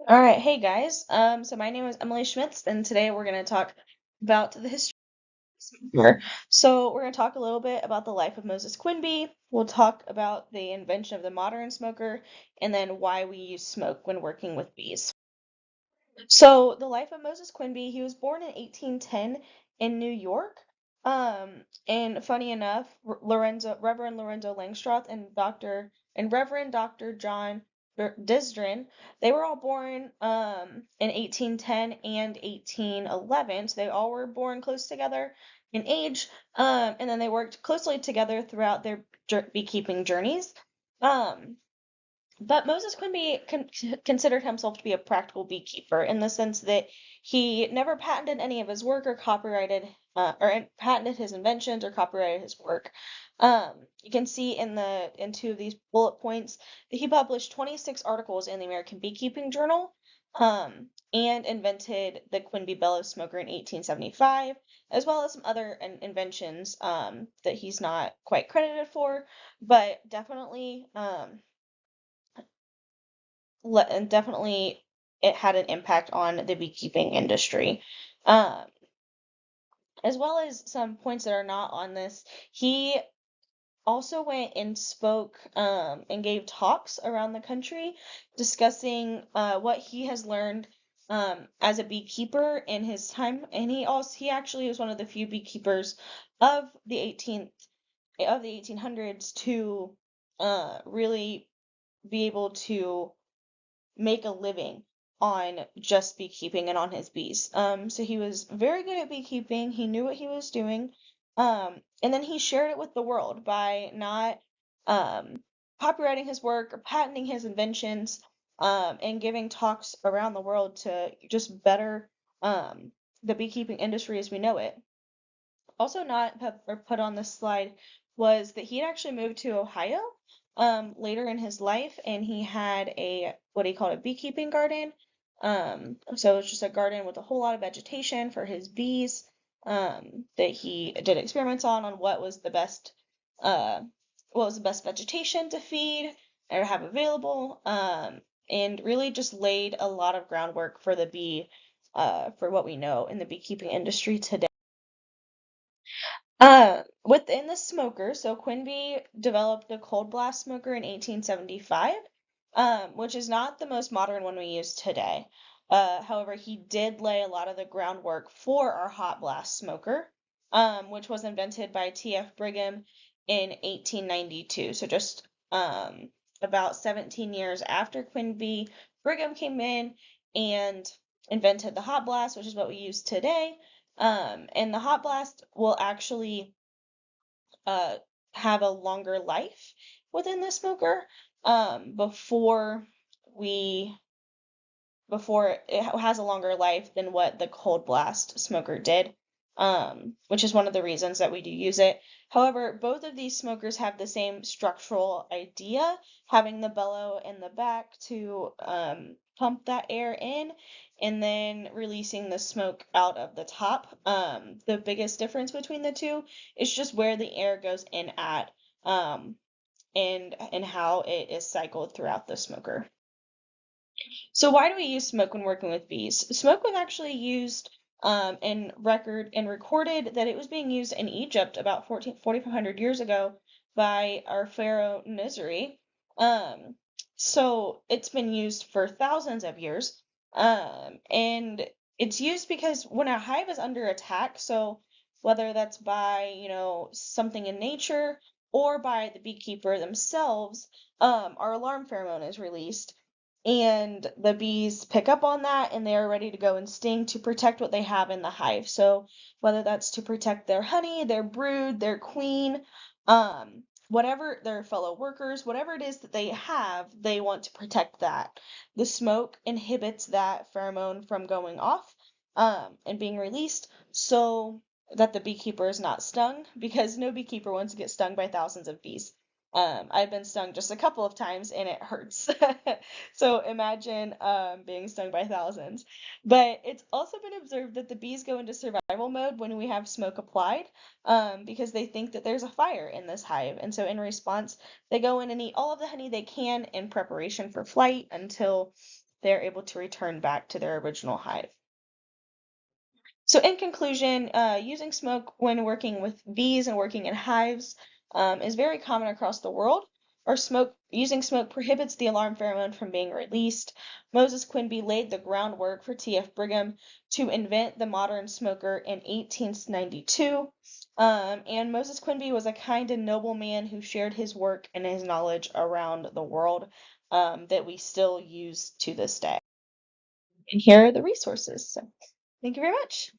All right, hey guys. So my name is Emily Schmitz, and today we're going to talk about the history of smoker. So we're going to talk a little bit about the life of Moses Quimby. We'll talk about the invention of the modern smoker, and then why we use smoke when working with bees. So the life of Moses Quimby, he was born in 1810 in New York. And funny enough, Reverend Lorenzo Langstroth and Reverend Dr. John Disdrin, they were all born in 1810 and 1811. So they all were born close together in age. And then they worked closely together throughout their beekeeping journeys. Um, but Moses Quimby considered himself to be a practical beekeeper in the sense that he never patented any of his work or patented his inventions or copyrighted his work. You can see in two of these bullet points that he published 26 articles in the American Beekeeping Journal, and invented the Quimby bellows smoker in 1875, as well as some other inventions that he's not quite credited for, but definitely it had an impact on the beekeeping industry. Um, as well as some points that are not on this, he also went and spoke and gave talks around the country discussing what he has learned as a beekeeper in his time. And he actually was one of the few beekeepers of the 1800s to really be able to make a living on just beekeeping and on his bees. So he was very good at beekeeping. He knew what he was doing. And then he shared it with the world by not um, copywriting his work or patenting his inventions, and giving talks around the world to just better the beekeeping industry as we know it. Also not put on this slide was that he had actually moved to Ohio later in his life, and he had a what he called a beekeeping garden. So it was just a garden with a whole lot of vegetation for his bees, that he did experiments on uh, what was the best vegetation to feed or have available, and really just laid a lot of groundwork for the bee, for what we know in the beekeeping industry today. Within the smoker, so Quimby developed the cold blast smoker in 1875, which is not the most modern one we use today. However, he did lay a lot of the groundwork for our hot blast smoker, which was invented by T.F. Brigham in 1892. So just about 17 years after Quimby, Brigham came in and invented the hot blast, which is what we use today. And the hot blast will actually uh, have a longer life within the smoker, before we before it has a longer life than what the cold blast smoker did, which is one of the reasons that we do use it. However, both of these smokers have the same structural idea, having the bellow in the back to pump that air in and then releasing the smoke out of the top. The biggest difference between the two is just where the air goes in at, um, and how it is cycled throughout the smoker. So why do we use smoke when working with bees? Smoke was actually used, and recorded that it was being used in Egypt about 4,500 years ago by our pharaoh Nisri. Um, so it's been used for thousands of years. And it's used because when a hive is under attack, so whether that's by, something in nature or by the beekeeper themselves, our alarm pheromone is released, and the bees pick up on that and they are ready to go and sting to protect what they have in the hive. So whether that's to protect their honey, their brood, their queen, whatever their fellow workers, whatever it is that they have, they want to protect that. The smoke inhibits that pheromone from going off, and being released, so that the beekeeper is not stung, because no beekeeper wants to get stung by thousands of bees. I've been stung just a couple of times and it hurts. So imagine being stung by thousands. But it's also been observed that the bees go into survival mode when we have smoke applied, because they think that there's a fire in this hive. And so in response, they go in and eat all of the honey they can in preparation for flight until they're able to return back to their original hive. So in conclusion, using smoke when working with bees and working in hives is very common across the world. Using smoke prohibits the alarm pheromone from being released. Moses Quimby laid the groundwork for T.F. Brigham to invent the modern smoker in 1892. And Moses Quimby was a kind and noble man who shared his work and his knowledge around the world that we still use to this day. And here are the resources. So thank you very much.